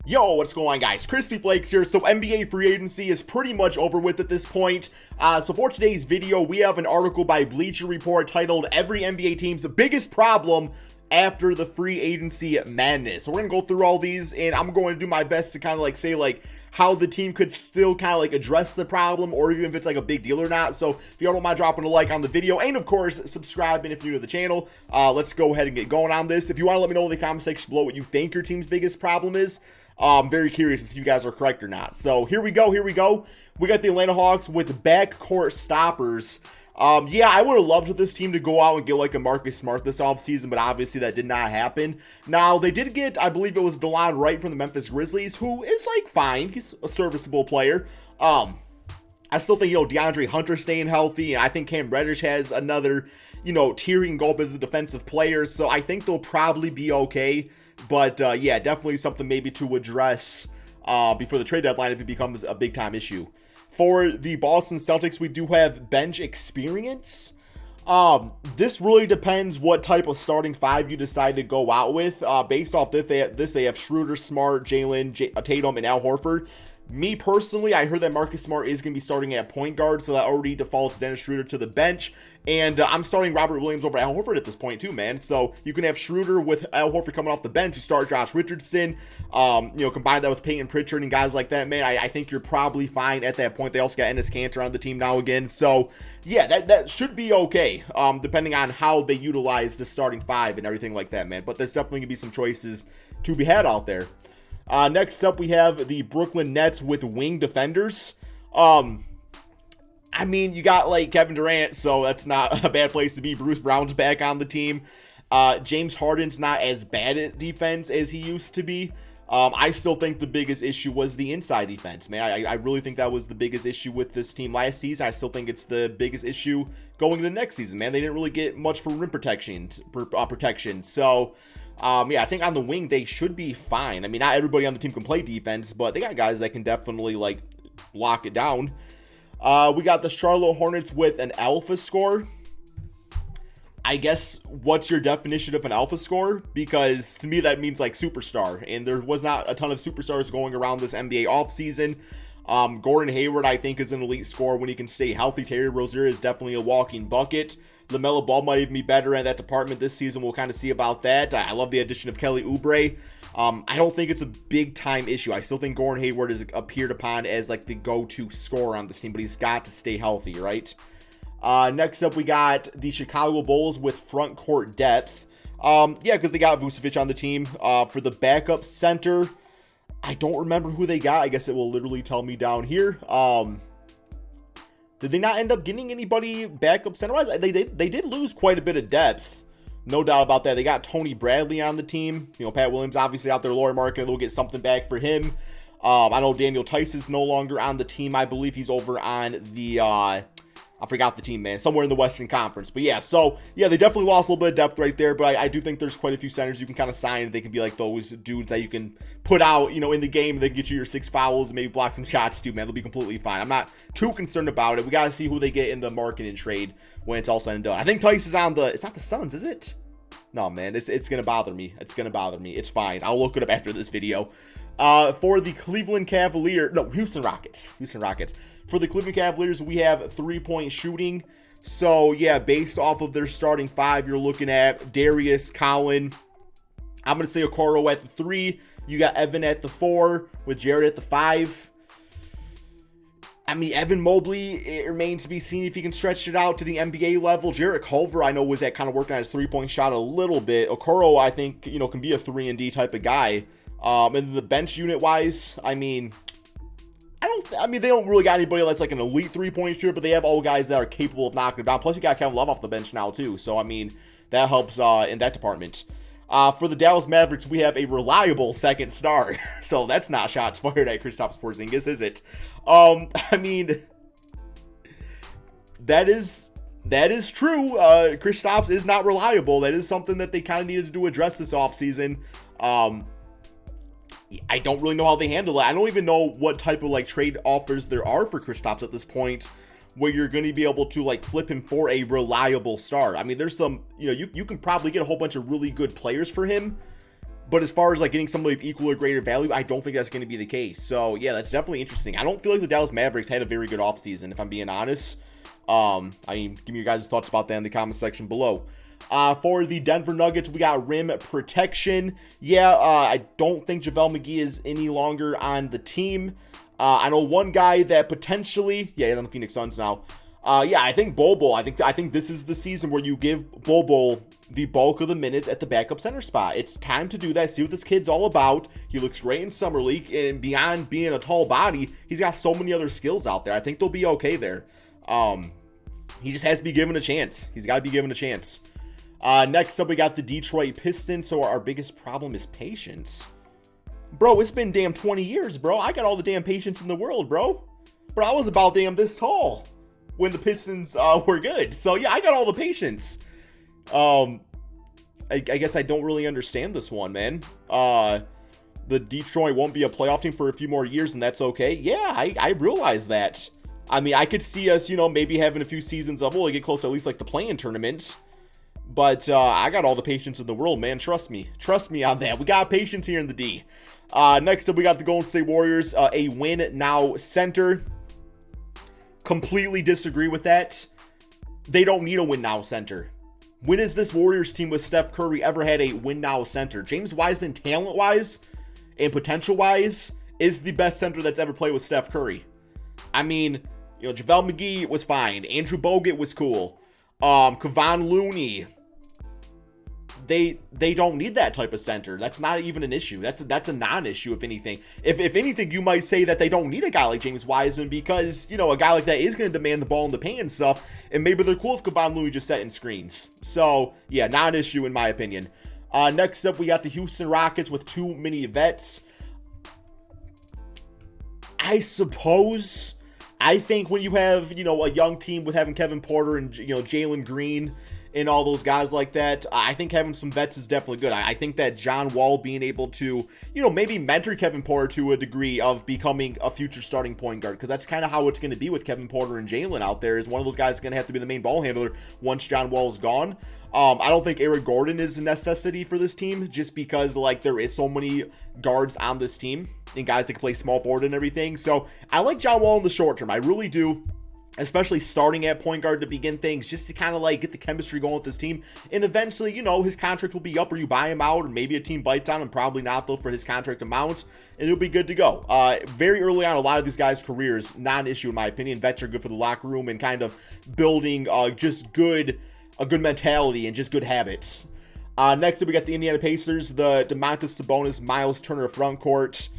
Yo, what's going on, guys? Crispy Flakes here. So NBA free agency is pretty much over with at this point. So for today's video, we have an article by Bleacher Report titled "Every NBA Team's Biggest Problem After the Free Agency Madness." So we're gonna go through all these, and I'm going to do my best to kind of like say like how the team could still kind of like address the problem, or even if it's like a big deal or not. So if y'all don't mind dropping a like on the video, and of course subscribing if you're new to the channel, let's go ahead and get going on this. If you want to let me know in the comment section below what you think your team's biggest problem is, I'm very curious if you guys are correct or not. So here we go. We got the Atlanta Hawks with backcourt stoppers. Yeah, I would have loved for this team to go out and get like a Marcus Smart this offseason, but obviously that did not happen. Now, they did get, I believe it was DeLon Wright from the Memphis Grizzlies, who is like fine. He's a serviceable player. I still think, DeAndre Hunter staying healthy, and I think Cam Reddish has another, tier he can go up as a defensive player, so I think they'll probably be okay. But yeah, definitely something maybe to address before the trade deadline if it becomes a big time issue. For the Boston Celtics, we do have bench experience. This really depends what type of starting five you decide to go out with. Based off this, they have Schroeder, Smart, Jalen, Tatum, and Al Horford. Me personally, I heard that Marcus Smart is going to be starting at point guard, so that already defaults Dennis Schroeder to the bench. And I'm starting Robert Williams over Al Horford at this point too, man. So you can have Schroeder with Al Horford coming off the bench. You start Josh Richardson, combine that with Peyton Pritchard and guys like that, man. I think you're probably fine at that point. They also got Enes Kanter on the team now again. So yeah, that should be okay, depending on how they utilize the starting five and everything like that, man. But there's definitely going to be some choices to be had out there. Next up, we have the Brooklyn Nets with wing defenders. I mean, you got like Kevin Durant, so that's not a bad place to be. Bruce Brown's back on the team. James Harden's not as bad at defense as he used to be. I still think the biggest issue was the inside defense, man. I really think that was the biggest issue with this team last season. I still think it's the biggest issue going into next season, man. They didn't really get much for rim protection. So yeah, I think on the wing, they should be fine. I mean, not everybody on the team can play defense, but they got guys that can definitely, like, lock it down. We got the Charlotte Hornets with an alpha score. I guess, what's your definition of an alpha score? Because to me, that means, like, superstar. And there was not a ton of superstars going around this NBA offseason. Gordon Hayward, I think, is an elite scorer when he can stay healthy. Terry Rozier is definitely a walking bucket. LaMelo Ball might even be better in that department this season. We'll kind of see about that. I love the addition of Kelly Oubre. I don't think it's a big time issue. I still think Gordon Hayward is appeared upon as like the go-to scorer on this team, but he's got to stay healthy, right? Next up, we got the Chicago Bulls with front court depth. Yeah, because they got Vucevic on the team. For the backup center, I don't remember who they got. I guess it will literally tell me down here. Did they not end up getting anybody backup center-wise? They did lose quite a bit of depth. No doubt about that. They got Tony Bradley on the team. Pat Williams obviously out there lower market. They'll get something back for him. I know Daniel Tice is no longer on the team. I believe he's over on the... I forgot the team, man. Somewhere in the Western Conference. But yeah, so yeah, they definitely lost a little bit of depth right there. But I do think there's quite a few centers you can kind of sign. They can be like those dudes that you can put out, in the game. They can get you your 6 fouls and maybe block some shots too, man. They'll be completely fine. I'm not too concerned about it. We got to see who they get in the market and trade when it's all said and done. I think Tice is on the... It's not the Suns, is it? No, man. It's going to bother me. It's going to bother me. It's fine. I'll look it up after this video. For the Cleveland Cavaliers... No, Houston Rockets. For the Cleveland Cavaliers, we have 3-point shooting. So, yeah, based off of their starting five, you're looking at Darius, Collin. I'm going to say Okoro at the 3. You got Evan at the 4 with Jared at the 5. I mean, Evan Mobley, it remains to be seen if he can stretch it out to the NBA level. Jarrett Culver, I know, was at kind of working on his 3-point shot a little bit. Okoro, I think, can be a 3-and-D type of guy. And the bench unit-wise, I mean... they don't really got anybody that's like an elite 3-point shooter, but they have all guys that are capable of knocking it down. Plus, you got Kevin Love off the bench now, too. So, I mean, that helps in that department. For the Dallas Mavericks, we have a reliable second star. So, that's not shots fired at Kristaps Porzingis, is it? I mean, that is true. Kristaps is not reliable. That is something that they kind of needed to address this offseason. I don't really know how they handle it. I don't even know what type of like trade offers there are for Kristaps at this point, where you're going to be able to like flip him for a reliable star. I mean, there's some, you can probably get a whole bunch of really good players for him, But as far as like getting somebody of equal or greater value, I don't think that's going to be the case. So yeah, that's definitely interesting. I don't feel like the Dallas Mavericks had a very good offseason, if I'm being honest. I mean, give me your guys' thoughts about that in the comment section below. For the Denver Nuggets, we got rim protection. Yeah, I don't think JaVale McGee is any longer on the team. I know one guy that potentially, yeah, he's on the Phoenix Suns now. Yeah, I think Bol Bol. I think this is the season where you give Bol Bol the bulk of the minutes at the backup center spot. It's time to do that. See what this kid's all about. He looks great in summer league, and beyond being a tall body, he's got so many other skills out there. I think they'll be okay there. He just has to be given a chance. He's got to be given a chance. Next up, we got the Detroit Pistons. So our biggest problem is patience. Bro, it's been damn 20 years, bro. I got all the damn patience in the world, bro. Bro, I was about damn this tall when the Pistons were good. So yeah, I got all the patience. I guess I don't really understand this one, man. The Detroit won't be a playoff team for a few more years, and that's okay. Yeah, I realize that. I mean, I could see us, you know, maybe having a few seasons of, well, get close to at least like the play-in tournament. But I got all the patience in the world, man. Trust me. Trust me on that. We got patience here in the D. Next up, we got the Golden State Warriors, a win now center. Completely disagree with that. They don't need a win now center. When has this Warriors team with Steph Curry ever had a win now center? James Wiseman, talent-wise and potential-wise, is the best center that's ever played with Steph Curry. I mean, you know, JaVale McGee was fine. Andrew Bogut was cool. Kevon Looney. They don't need that type of center. That's not even an issue. That's a non-issue, if anything. If anything, you might say that they don't need a guy like James Wiseman because, you know, a guy like that is going to demand the ball in the paint and stuff, and maybe they're cool with Kevon Looney just setting screens. So, yeah, non-issue in my opinion. Next up, we got the Houston Rockets with too many vets. I suppose. I think when you have, you know, a young team with having Kevin Porter and, you know, Jalen Green and all those guys like that, I think having some vets is definitely good. I think that John Wall being able to, you know, maybe mentor Kevin Porter to a degree of becoming a future starting point guard, because that's kind of how it's going to be with Kevin Porter and Jalen out there, is one of those guys is going to have to be the main ball handler once John Wall is gone. I don't think Eric Gordon is a necessity for this team, just because, like, there is so many guards on this team and guys that can play small forward and everything. So I like John Wall in the short term. I really do. Especially starting at point guard to begin things, just to kind of like get the chemistry going with this team. And eventually, you know, his contract will be up, or you buy him out, or maybe a team bites on him. Probably not, though, for his contract amount, and it'll be good to go. Very early on, a lot of these guys' careers, non-issue in my opinion. Vets are good for the locker room and kind of building just a good mentality and just good habits. Next up, we got the Indiana Pacers, the Domantas Sabonis, Miles Turner front court.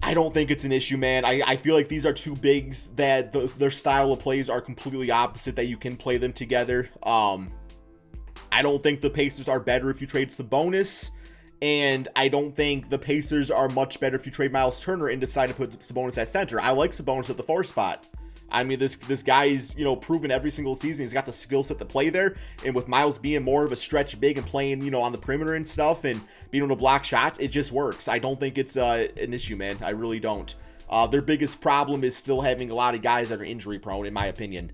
I don't think it's an issue, man. I feel like these are two bigs that their style of plays are completely opposite, that you can play them together. I don't think the Pacers are better if you trade Sabonis, and I don't think the Pacers are much better if you trade Miles Turner and decide to put Sabonis at center. I like Sabonis at the 4 spot. I mean, this guy's, you know, proven every single season he's got the skill set to play there, and with Miles being more of a stretch big and playing, you know, on the perimeter and stuff and being able to block shots, it just works. I don't think it's an issue, man. I really don't. Their biggest problem is still having a lot of guys that are injury prone, in my opinion.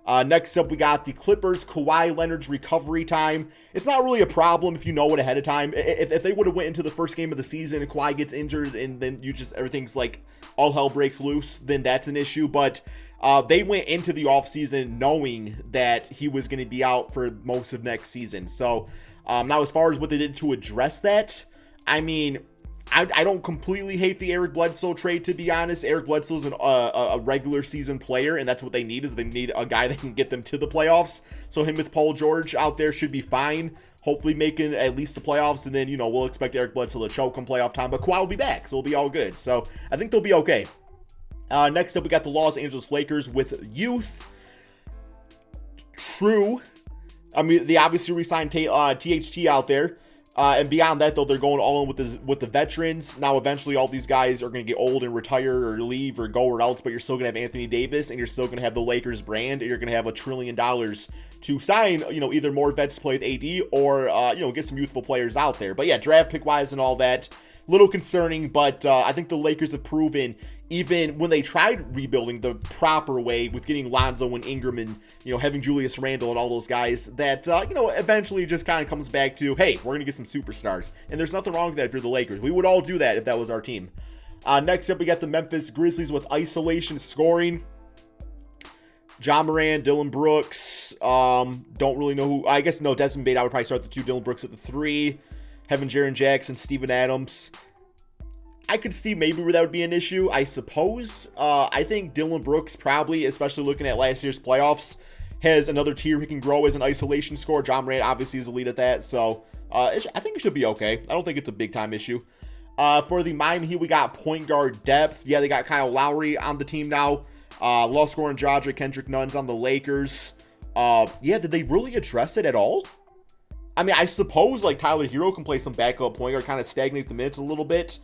Next up, we got the Clippers. Kawhi Leonard's recovery time. It's not really a problem if you know it ahead of time. If they would have went into the first game of the season and Kawhi gets injured and then everything's like all hell breaks loose, then that's an issue. But they went into the offseason knowing that he was going to be out for most of next season. So now as far as what they did to address that, I mean, I don't completely hate the Eric Bledsoe trade, to be honest. Eric Bledsoe is a regular season player, and that's what they need, is they need a guy that can get them to the playoffs. So him with Paul George out there should be fine, hopefully making at least the playoffs, and then, you know, we'll expect Eric Bledsoe to choke come playoff time, but Kawhi will be back, so it'll be all good. So I think they'll be okay. Next up, we got the Los Angeles Lakers with youth. True. I mean, they obviously re-signed THT out there. And beyond that, though, they're going all in with the veterans. Now, eventually, all these guys are going to get old and retire or leave or go where else, but you're still going to have Anthony Davis, and you're still going to have the Lakers brand, and you're going to have $1 trillion to sign, you know, either more vets to play with AD or, you know, get some youthful players out there. But yeah, draft pick wise and all that, little concerning, but I think the Lakers have proven, even when they tried rebuilding the proper way with getting Lonzo and Ingram and, having Julius Randle and all those guys, that, eventually just kind of comes back to, hey, we're going to get some superstars. And there's nothing wrong with that if you're the Lakers. We would all do that if that was our team. Next up, we got the Memphis Grizzlies with isolation scoring. Ja Morant, Dillon Brooks, don't really know who, I guess, no, Desmond Bane, I would probably start the 2, Dillon Brooks at the 3, having Jaren Jackson, Steven Adams. I could see maybe where that would be an issue, I suppose. I think Dillon Brooks probably, especially looking at last year's playoffs, has another tier he can grow as an isolation scorer. Ja Morant obviously is a lead at that, so I think it should be okay. I don't think it's a big-time issue. For the Miami Heat, we got point guard depth. Yeah, they got Kyle Lowry on the team now. Low scoring Dragic, Kendrick Nunn's on the Lakers. Yeah, did they really address it at all? I mean, I suppose like Tyler Hero can play some backup point guard, kind of stagnate the minutes a little bit.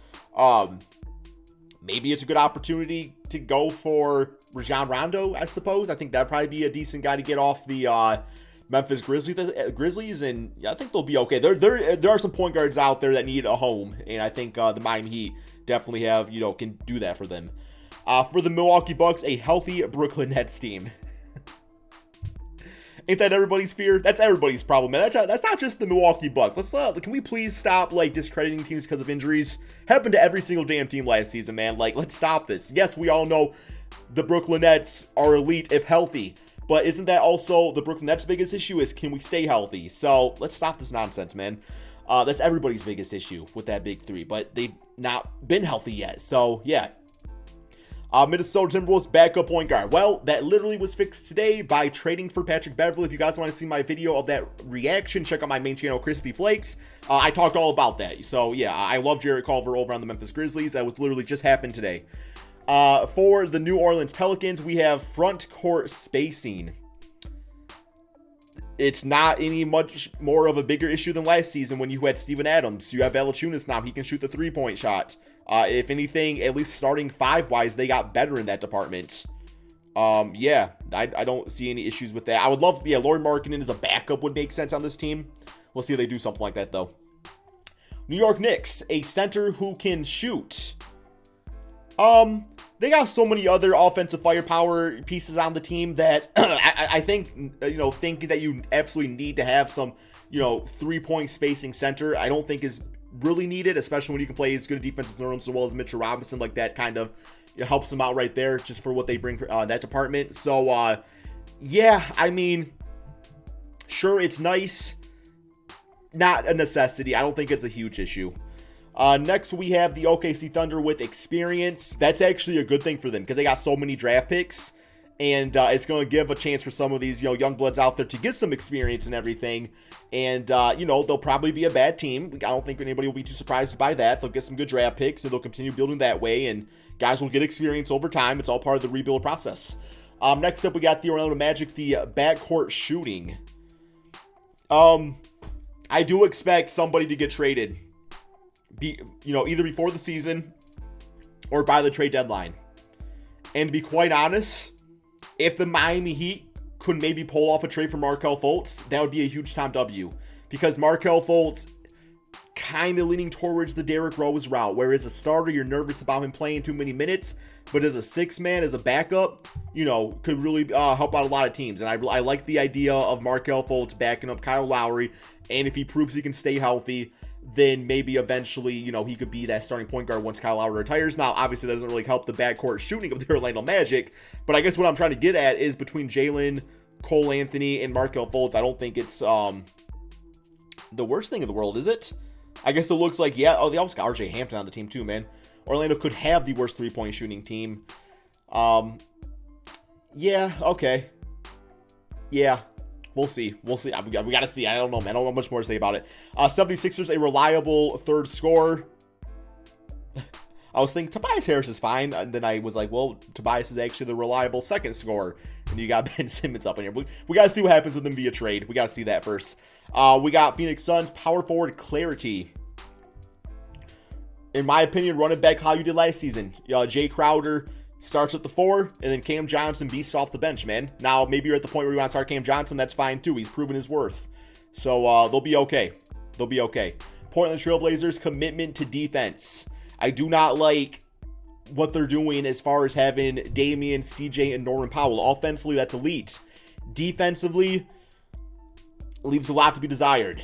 Maybe it's a good opportunity to go for Rajon Rondo, I suppose. I think that'd probably be a decent guy to get off the Memphis Grizzlies, and yeah, I think they'll be okay. There are some point guards out there that need a home, and I think the Miami Heat definitely have, can do that for them. For the Milwaukee Bucks, a healthy Brooklyn Nets team. Ain't that everybody's fear? That's everybody's problem, man. That's not just the Milwaukee Bucks. Can we please stop discrediting teams because of injuries? Happened to every single damn team last season, man. Let's stop this. Yes, we all know the Brooklyn Nets are elite if healthy, but isn't that also the Brooklyn Nets' biggest issue? Is can we stay healthy? So let's stop this nonsense, man. That's everybody's biggest issue with that big three, but they've not been healthy yet. So yeah. Minnesota Timberwolves backup point guard. Well, that literally was fixed today by trading for Patrick Beverley. If you guys want to see my video of that reaction, check out my main channel, Crispy Flakes. I talked all about that. So yeah, I love Jarrett Culver over on the Memphis Grizzlies. That was literally just happened today. For the New Orleans Pelicans, we have front court spacing. It's not any much more of a bigger issue than last season when you had Steven Adams. You have Valanciunas now. He can shoot the three-point shot. If anything, at least starting five-wise, they got better in that department. Yeah, I don't see any issues with that. I would love, Lauri Markkanen as a backup would make sense on this team. We'll see if they do something like that, though. New York Knicks, a center who can shoot. They got so many other offensive firepower pieces on the team that I think, thinking that you absolutely need to have some, three-point spacing center, I don't think is really needed, especially when you can play as good a defense as Nerlens as well as Mitchell Robinson. Like that kind of helps them out right there just for what they bring that department. So, yeah, I mean, sure, it's nice. Not a necessity. I don't think it's a huge issue. Next, we have the OKC Thunder with experience. That's actually a good thing for them because they got so many draft picks. And it's going to give a chance for some of these, young bloods out there to get some experience and everything. And, they'll probably be a bad team. I don't think anybody will be too surprised by that. They'll get some good draft picks and they'll continue building that way. And guys will get experience over time. It's all part of the rebuild process. Next up, we got the Orlando Magic, the backcourt shooting. I do expect somebody to get traded. Either before the season or by the trade deadline. And to be quite honest, if the Miami Heat could maybe pull off a trade for Markelle Fultz, that would be a huge time W. Because Markelle Fultz kind of leaning towards the Derrick Rose route, where as a starter, you're nervous about him playing too many minutes, but as a six-man, as a backup, could really help out a lot of teams. And I like the idea of Markelle Fultz backing up Kyle Lowry, and if he proves he can stay healthy, then maybe eventually, he could be that starting point guard once Kyle Lowry retires. Now, obviously, that doesn't really help the backcourt shooting of the Orlando Magic, but I guess what I'm trying to get at is between Jalen, Cole Anthony, and Markelle Fultz, I don't think it's the worst thing in the world, is it? I guess it looks like, they also got RJ Hampton on the team too, man. Orlando could have the worst three-point shooting team. Yeah, okay. Yeah. We'll see. We got to see. I don't know, man. I don't know much more to say about it. 76ers, a reliable third scorer. I was thinking Tobias Harris is fine. And then I was like, well, Tobias is actually the reliable second scorer. And you got Ben Simmons up in here. We got to see what happens with them via trade. We got to see that first. We got Phoenix Suns, power forward clarity. In my opinion, run it back how you did last season. Jay Crowder starts at the 4, and then Cam Johnson beasts off the bench, man. Now, maybe you're at the point where you want to start Cam Johnson. That's fine, too. He's proven his worth. So, they'll be okay. They'll be okay. Portland Trailblazers, commitment to defense. I do not like what they're doing as far as having Damian, CJ, and Norman Powell. Offensively, that's elite. Defensively, leaves a lot to be desired.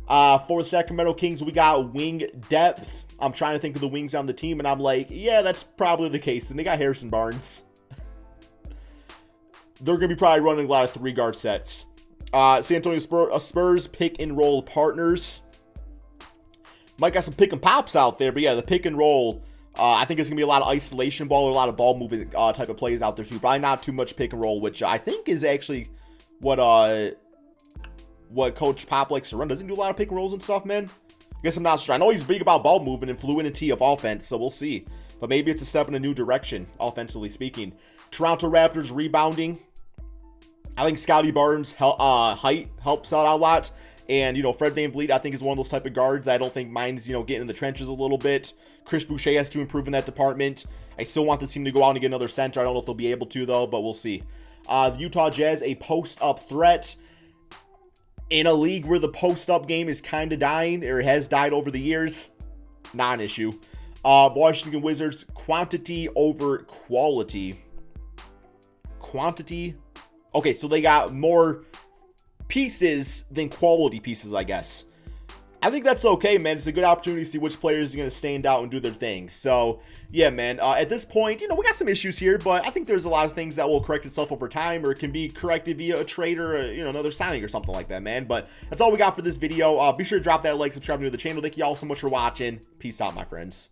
For the Sacramento Kings, we got wing depth. I'm trying to think of the wings on the team, and I'm like, yeah, that's probably the case. And they got Harrison Barnes. They're going to be probably running a lot of 3-guard sets. San Antonio Spurs pick and roll partners. Might got some pick and pops out there, but yeah, the pick and roll, I think it's going to be a lot of isolation ball, or a lot of ball moving type of plays out there too. Probably not too much pick and roll, which I think is actually what Coach Pop likes to run. Doesn't he do a lot of pick and rolls and stuff, man? I guess I'm not sure. I know he's big about ball movement and fluidity of offense, so we'll see. But maybe it's a step in a new direction, offensively speaking. Toronto Raptors rebounding. I think Scotty Barnes' height helps out a lot. And, Fred VanVleet, I think, is one of those type of guards that I don't think minds, getting in the trenches a little bit. Chris Boucher has to improve in that department. I still want this team to go out and get another center. I don't know if they'll be able to, though, but we'll see. The Utah Jazz, a post-up threat. In a league where the post-up game is kind of dying, or has died over the years, non-issue. Washington Wizards, quantity over quality. Quantity. Okay, so they got more pieces than quality pieces, I guess. I think that's okay, man. It's a good opportunity to see which players are going to stand out and do their thing. So, yeah, man, at this point, we got some issues here, but I think there's a lot of things that will correct itself over time, or it can be corrected via a trade or, another signing or something like that, man. But that's all we got for this video. Be sure to drop that like, subscribe to the channel. Thank you all so much for watching. Peace out, my friends.